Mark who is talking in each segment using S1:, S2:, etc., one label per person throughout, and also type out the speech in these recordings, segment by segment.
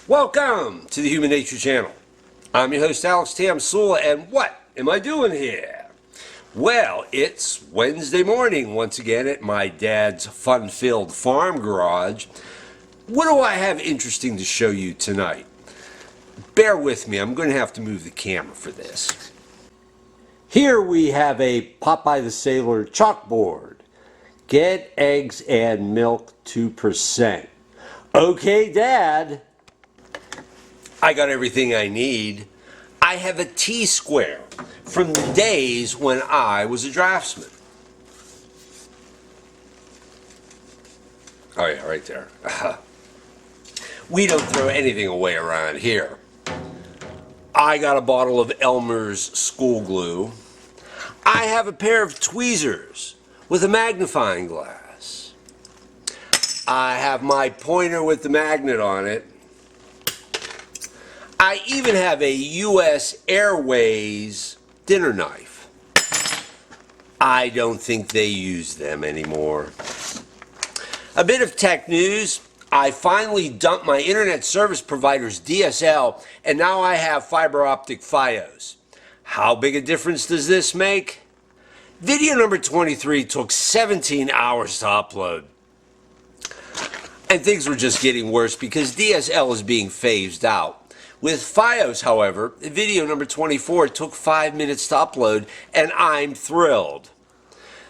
S1: Welcome to the Human Nature Channel. I'm your host, Alex Tamsula, and what am I doing here? Well, it's Wednesday morning once again at my dad's fun-filled farm garage. What do I have interesting to show you tonight? Bear with me, I'm going to have to move the camera for this. Here we have a Popeye the Sailor chalkboard. Get eggs and milk 2%. Okay, Dad. I got everything I need. I have a T-square from the days when I was a draftsman. Oh yeah, right there. We don't throw anything away around here. I got a bottle of Elmer's school glue. I have a pair of tweezers with a magnifying glass. I have my pointer with the magnet on it. I even have a U.S. Airways dinner knife. I don't think they use them anymore. A bit of tech news. I finally dumped my internet service provider's DSL, and now I have fiber optic Fios. How big a difference does this make? Video number 23 took 17 hours to upload. And things were just getting worse because DSL is being phased out. With Fios, however, video number 24 took 5 minutes to upload, and I'm thrilled.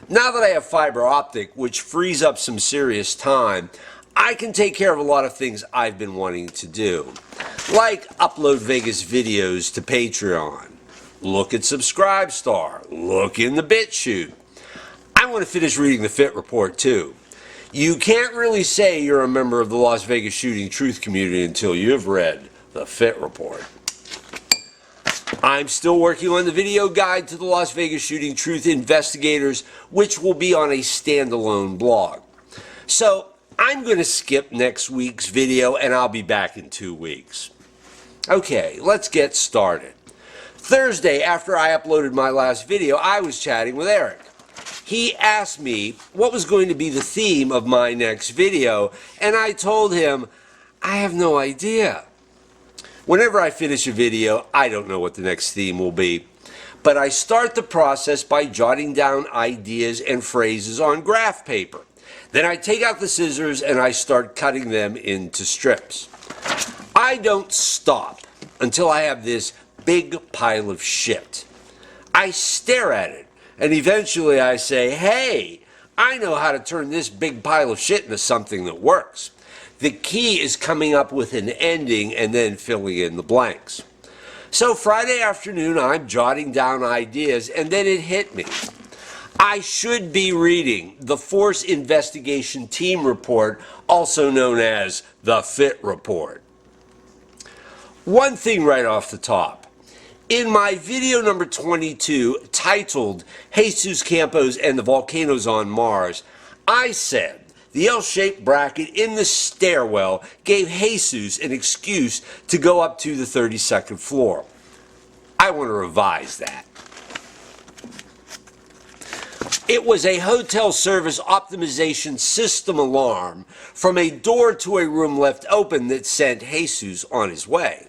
S1: Now that I have fiber optic, which frees up some serious time, I can take care of a lot of things I've been wanting to do, like upload Vegas videos to Patreon, look at Subscribestar, look in the BitChute. I want to finish reading the Fit Report too. You can't really say you're a member of the Las Vegas shooting truth community until you've read the Fit Report. I'm still working on the video guide to the Las Vegas Shooting Truth Investigators, which will be on a standalone blog. So I'm going to skip next week's video and I'll be back in 2 weeks. Okay, let's get started. Thursday, after I uploaded my last video, I was chatting with Eric. He asked me what was going to be the theme of my next video, and I told him, I have no idea. Whenever I finish a video, I don't know what the next theme will be. But I start the process by jotting down ideas and phrases on graph paper. Then I take out the scissors and I start cutting them into strips. I don't stop until I have this big pile of shit. I stare at it and eventually I say, hey, I know how to turn this big pile of shit into something that works. The key is coming up with an ending and then filling in the blanks. So Friday afternoon, I'm jotting down ideas, and then it hit me. I should be reading the Force Investigation Team Report, also known as the Fit Report. One thing right off the top. In my video number 22, titled Jesus Campos and the Volcanoes on Mars, I said, the L-shaped bracket in the stairwell gave Jesus an excuse to go up to the 32nd floor. I want to revise that. It was a hotel service optimization system alarm from a door to a room left open that sent Jesus on his way.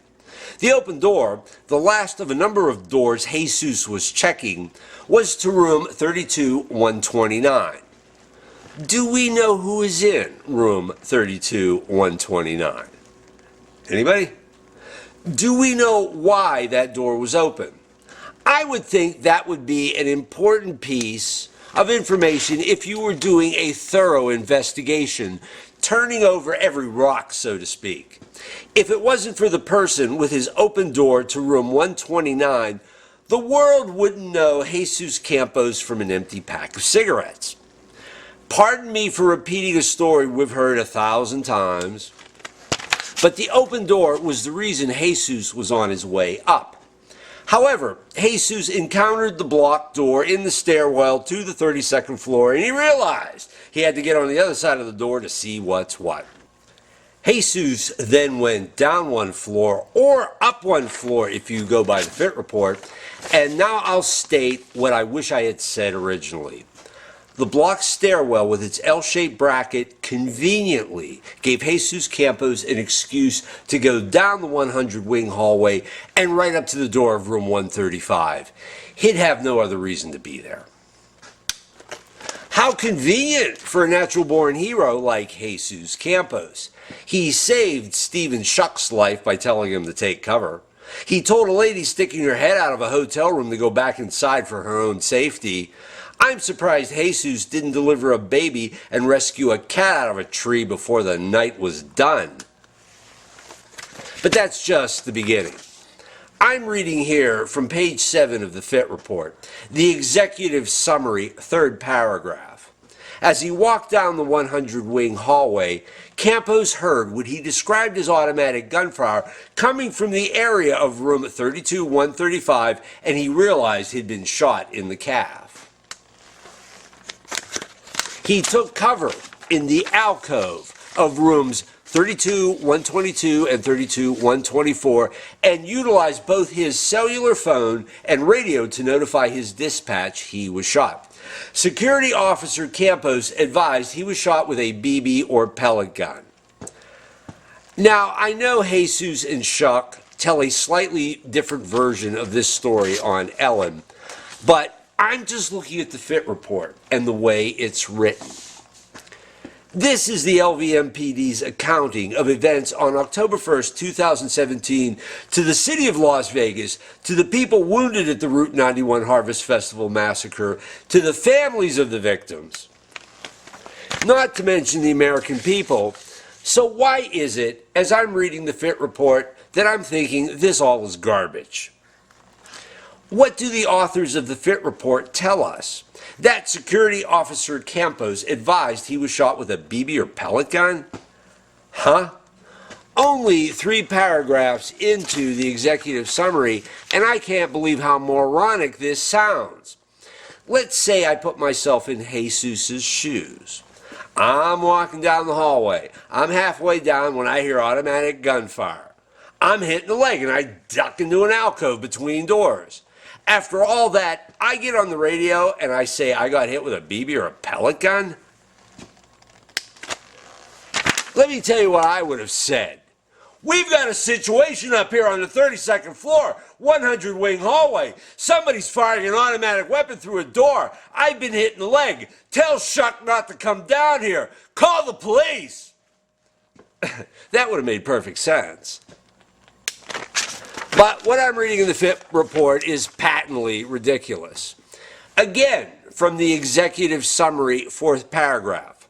S1: The open door, the last of a number of doors Jesus was checking, was to room 32-129. Do we know who is in room 32-129? Anybody? Do we know why that door was open? I would think that would be an important piece of information if you were doing a thorough investigation, turning over every rock, so to speak. If it wasn't for the person with his open door to room 129, the world wouldn't know Jesus Campos from an empty pack of cigarettes. Pardon me for repeating a story we've heard 1,000 times, but the open door was the reason Jesus was on his way up. However, Jesus encountered the blocked door in the stairwell to the 32nd floor, and he realized he had to get on the other side of the door to see what's what. Jesus then went down one floor, or up one floor if you go by the Fit Report, and now I'll state what I wish I had said originally. The block stairwell with its L-shaped bracket conveniently gave Jesus Campos an excuse to go down the 100 wing hallway and right up to the door of room 135. He'd have no other reason to be there. How convenient for a natural-born hero like Jesus Campos. He saved Stephen Shuck's life by telling him to take cover. He told a lady sticking her head out of a hotel room to go back inside for her own safety. I'm surprised Jesus didn't deliver a baby and rescue a cat out of a tree before the night was done. But that's just the beginning. I'm reading here from page 7 of the Fit Report, the executive summary, third paragraph. As he walked down the 100 wing hallway, Campos heard what he described as automatic gunfire coming from the area of room 32-135, and he realized he'd been shot in the calf. He took cover in the alcove of rooms 32-122 and 32-124 and utilized both his cellular phone and radio to notify his dispatch he was shot. Security Officer Campos advised he was shot with a BB or pellet gun. Now, I know Jesus and Shuck tell a slightly different version of this story on Ellen, but I'm just looking at the Fit Report and the way it's written. This is the LVMPD's accounting of events on October 1st, 2017, to the city of Las Vegas, to the people wounded at the Route 91 Harvest Festival massacre, to the families of the victims, not to mention the American people. So why is it, as I'm reading the Fit Report, that I'm thinking this all is garbage? What do the authors of the Fit Report tell us? That Security Officer Campos advised he was shot with a BB or pellet gun? Huh? Only 3 paragraphs into the executive summary, and I can't believe how moronic this sounds. Let's say I put myself in Jesus's shoes. I'm walking down the hallway. I'm halfway down when I hear automatic gunfire. I'm hitting the leg and I duck into an alcove between doors. After all that, I get on the radio and I say I got hit with a BB or a pellet gun? Let me tell you what I would have said. We've got a situation up here on the 32nd floor, 100 wing hallway. Somebody's firing an automatic weapon through a door. I've been hit in the leg. Tell Shuck not to come down here. Call the police. That would have made perfect sense. But what I'm reading in the Fit Report is patently ridiculous. Again, from the executive summary, 4th paragraph.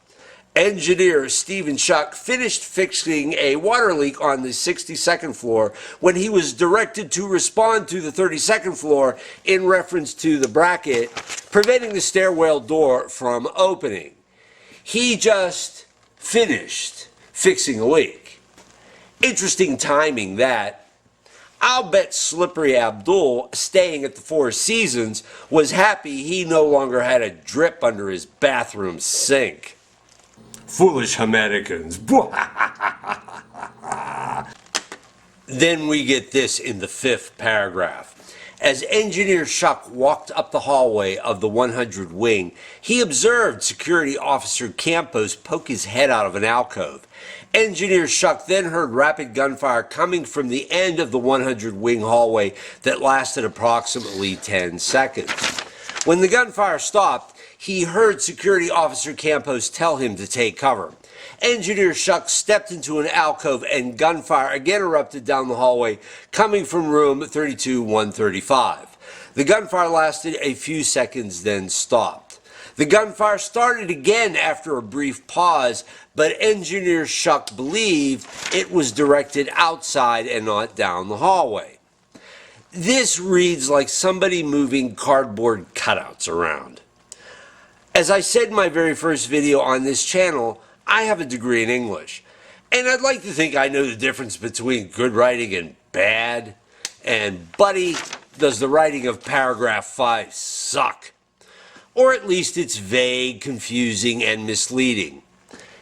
S1: Engineer Stephen Shuck finished fixing a water leak on the 62nd floor when he was directed to respond to the 32nd floor in reference to the bracket preventing the stairwell door from opening. He just finished fixing a leak. Interesting timing that. I'll bet Slippery Abdul, staying at the Four Seasons, was happy he no longer had a drip under his bathroom sink. Foolish Americans. Then we get this in the 5th paragraph. As Engineer Shuck walked up the hallway of the 100 wing, he observed Security Officer Campos poke his head out of an alcove. Engineer Shuck then heard rapid gunfire coming from the end of the 100 wing hallway that lasted approximately 10 seconds. When the gunfire stopped, he heard Security Officer Campos tell him to take cover. Engineer Shuck stepped into an alcove and gunfire again erupted down the hallway coming from room 32-135. The gunfire lasted a few seconds, then stopped. The gunfire started again after a brief pause, but Engineer Shuck believed it was directed outside and not down the hallway. This reads like somebody moving cardboard cutouts around. As I said in my very first video on this channel, I have a degree in English, and I'd like to think I know the difference between good writing and bad, and buddy, does the writing of paragraph 5 suck. Or at least it's vague, confusing, and misleading.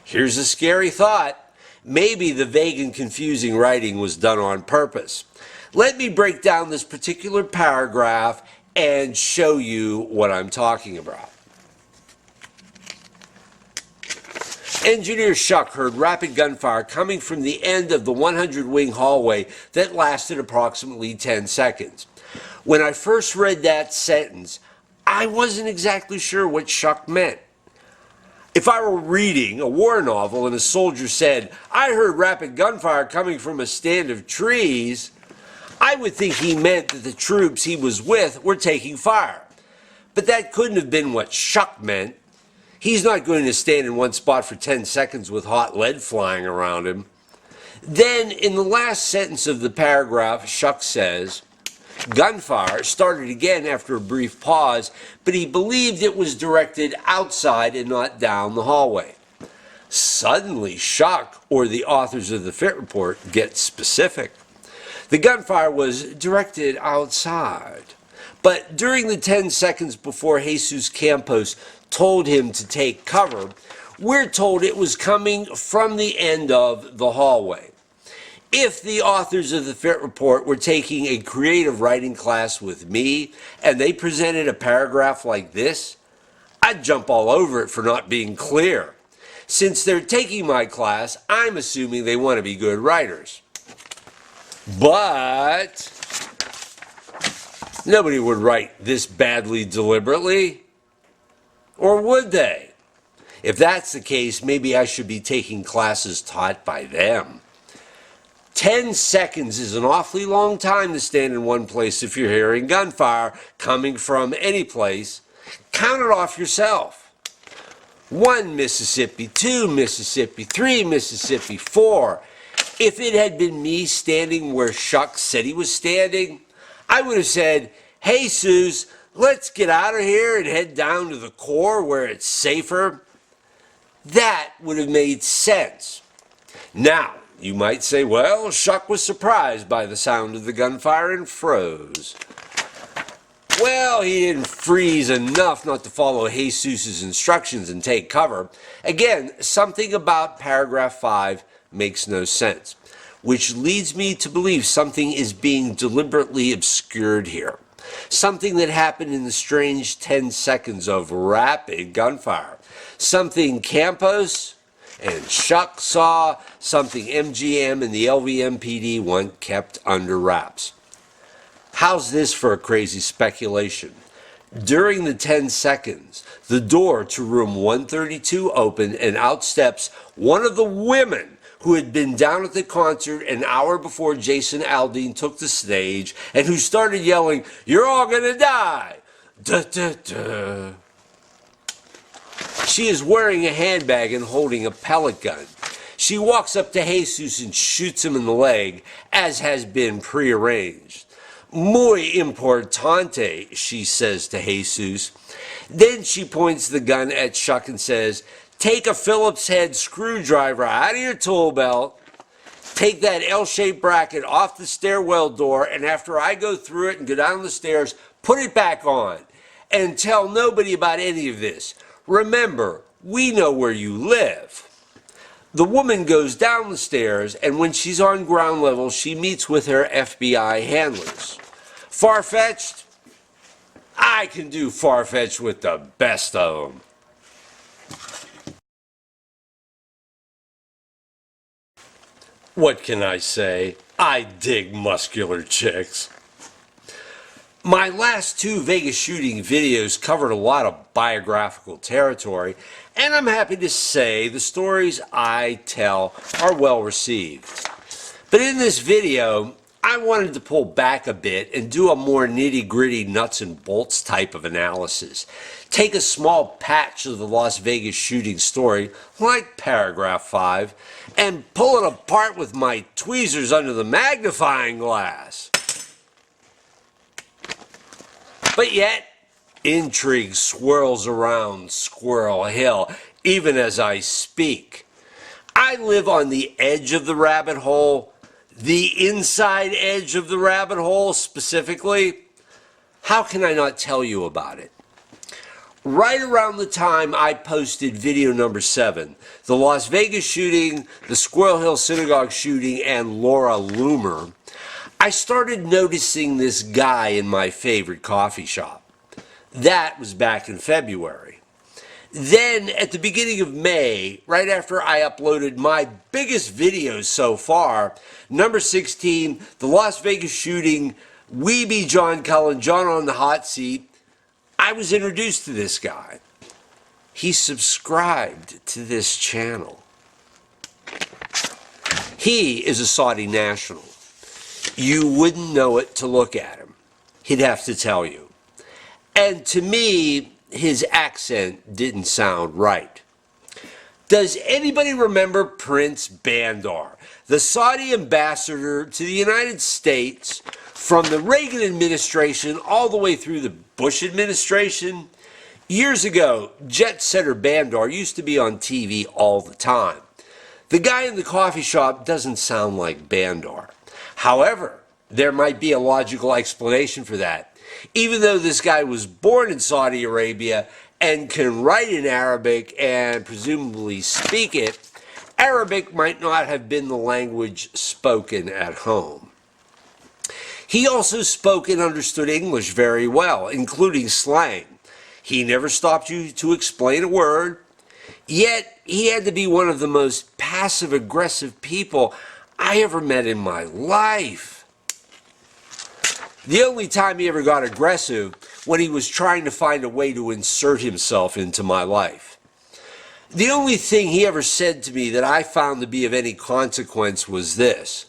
S1: Here's a scary thought. Maybe the vague and confusing writing was done on purpose. Let me break down this particular paragraph and show you what I'm talking about. Engineer Shuck heard rapid gunfire coming from the end of the 100-wing hallway that lasted approximately 10 seconds. When I first read that sentence, I wasn't exactly sure what Shuck meant. If I were reading a war novel and a soldier said, "I heard rapid gunfire coming from a stand of trees," I would think he meant that the troops he was with were taking fire. But that couldn't have been what Shuck meant. He's not going to stand in one spot for 10 seconds with hot lead flying around him. Then, in the last sentence of the paragraph, Shuck says, gunfire started again after a brief pause, but he believed it was directed outside and not down the hallway. Suddenly, Shuck, or the authors of the Fit Report, get specific. The gunfire was directed outside. But during the 10 seconds before Jesus Campos told him to take cover, we're told it was coming from the end of the hallway. If the authors of the Fit Report were taking a creative writing class with me and they presented a paragraph like this, I'd jump all over it for not being clear. Since they're taking my class, I'm assuming they want to be good writers. But nobody would write this badly deliberately. Or would they? If that's the case, maybe I should be taking classes taught by them. 10 seconds is an awfully long time to stand in one place if you're hearing gunfire coming from any place. Count it off yourself. 1 Mississippi, 2 Mississippi, 3 Mississippi, 4. If it had been me standing where Shuck said he was standing, I would have said, "Hey, Jesus, let's get out of here and head down to the core where it's safer." That would have made sense. Now, you might say, well, Shuck was surprised by the sound of the gunfire and froze. Well, he didn't freeze enough not to follow Jesus' instructions and take cover. Again, something about paragraph 5 makes no sense, which leads me to believe something is being deliberately obscured here. Something that happened in the strange 10 seconds of rapid gunfire. Something Campos and Shuck saw, something MGM and the LVMPD want kept under wraps. How's this for a crazy speculation? During the 10 seconds, the door to room 132 opened and out steps one of the women who had been down at the concert an hour before Jason Aldean took the stage and who started yelling, "You're all gonna die!" Duh, duh, duh. She is wearing a handbag and holding a pellet gun. She walks up to Jesus and shoots him in the leg, as has been prearranged. "Muy importante," she says to Jesus. Then she points the gun at Shuck and says, "Take a Phillips head screwdriver out of your tool belt, take that L-shaped bracket off the stairwell door, and after I go through it and go down the stairs, put it back on. And tell nobody about any of this. Remember, we know where you live." The woman goes down the stairs, and when she's on ground level, she meets with her FBI handlers. Far-fetched? I can do far-fetched with the best of them. What can I say? I dig muscular chicks. My last 2 Vegas shooting videos covered a lot of biographical territory, and I'm happy to say the stories I tell are well received. But in this video, I wanted to pull back a bit and do a more nitty-gritty nuts and bolts type of analysis. Take a small patch of the Las Vegas shooting story, like paragraph 5, and pull it apart with my tweezers under the magnifying glass. But yet, intrigue swirls around Squirrel Hill, even as I speak. I live on the edge of the rabbit hole, the inside edge of the rabbit hole specifically. How can I not tell you about it? Right around the time I posted video number 7, the Las Vegas shooting, the Squirrel Hill Synagogue shooting, and Laura Loomer, I started noticing this guy in my favorite coffee shop. That was back in February. Then at the beginning of May, right after I uploaded my biggest video so far, number 16, the Las Vegas shooting, Weeby John Cullen, John on the Hot Seat, I was introduced to this guy. He subscribed to this channel. He is a Saudi national. You wouldn't know it to look at him. He'd have to tell you. And to me, his accent didn't sound right. Does anybody remember Prince Bandar, the Saudi ambassador to the United States from the Reagan administration all the way through the Bush administration? Years ago, Jet Setter Bandar used to be on TV all the time. The guy in the coffee shop doesn't sound like Bandar. However, there might be a logical explanation for that. Even though this guy was born in Saudi Arabia and can write in Arabic and presumably speak it, Arabic might not have been the language spoken at home. He also spoke and understood English very well, including slang. He never stopped you to explain a word, yet he had to be one of the most passive-aggressive people I ever met in my life. The only time he ever got aggressive when he was trying to find a way to insert himself into my life. The only thing he ever said to me that I found to be of any consequence was this: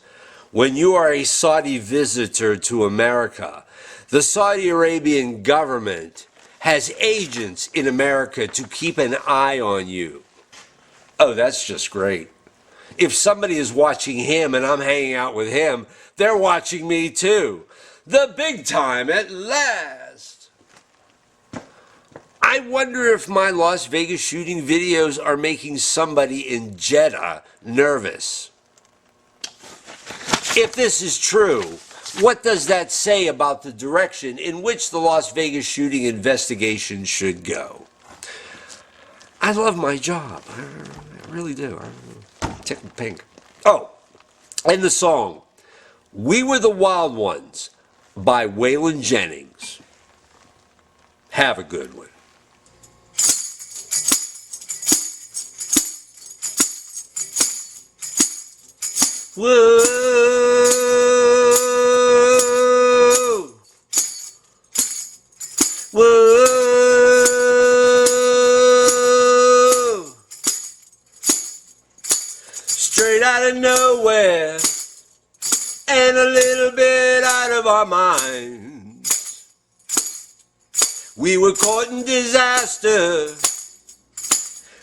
S1: when you are a Saudi visitor to America, the Saudi Arabian government has agents in America to keep an eye on you. Oh, that's just great. If somebody is watching him and I'm hanging out with him, they're watching me too. The big time at last. I wonder if my Las Vegas shooting videos are making somebody in Jeddah nervous. If this is true, what does that say about the direction in which the Las Vegas shooting investigation should go? I love my job. I really do. I'm tickled pink. Oh, and the song, We Were the Wild Ones, by Waylon Jennings. Have a good one. Whoa, whoa, straight out of nowhere and a little bit out of our minds. We were caught in disaster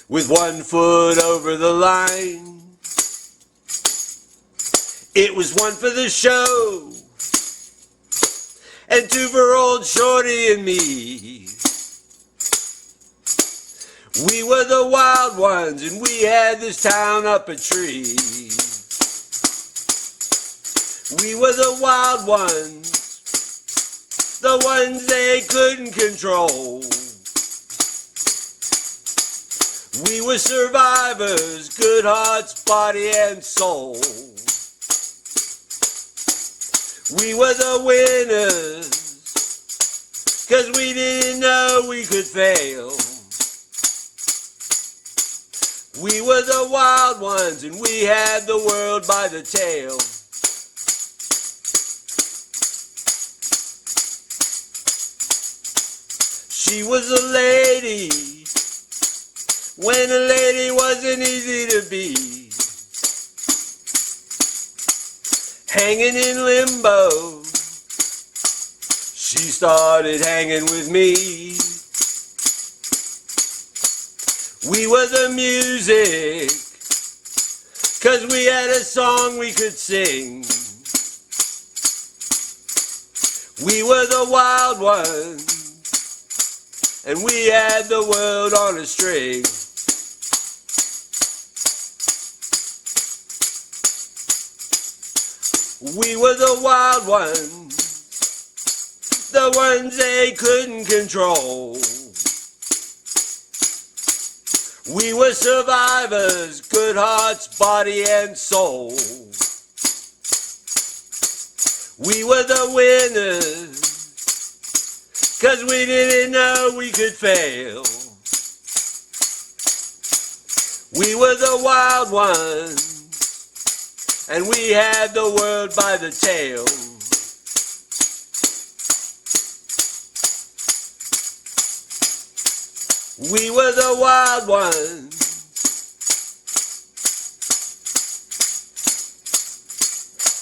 S1: with 1 foot over the line. It was 1 for the show and 2 for old Shorty and me. We were the wild ones and we had this town up a tree. We were the wild ones, the ones they couldn't control. We were survivors, good hearts, body and soul. We were the winners, 'cause we didn't know we could fail. We were the wild ones and we had the world by the tail. She was a lady when a lady wasn't easy to be. Hanging in limbo, she started hanging with me. We were the music, 'cause we had a song we could sing. We were the wild ones, and we had the world on a string. We were the wild ones, the ones they couldn't control. We were survivors, good hearts, body and soul. We were the winners, 'cause we didn't know we could fail. We were the wild ones, and we had the world by the tail. We were the wild ones,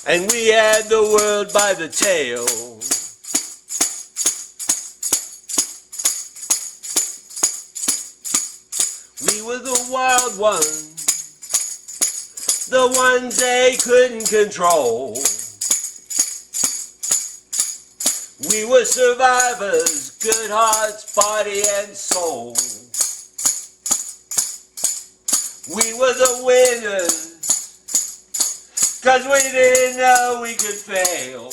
S1: and we had the world by the tail. We were the wild ones, the ones they couldn't control. We were survivors, good hearts, body and soul. We were the winners, 'cause we didn't know we could fail.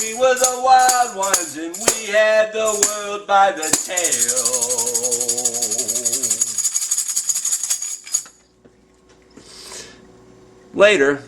S1: We were the wild ones, and we had the world by the tail. Later.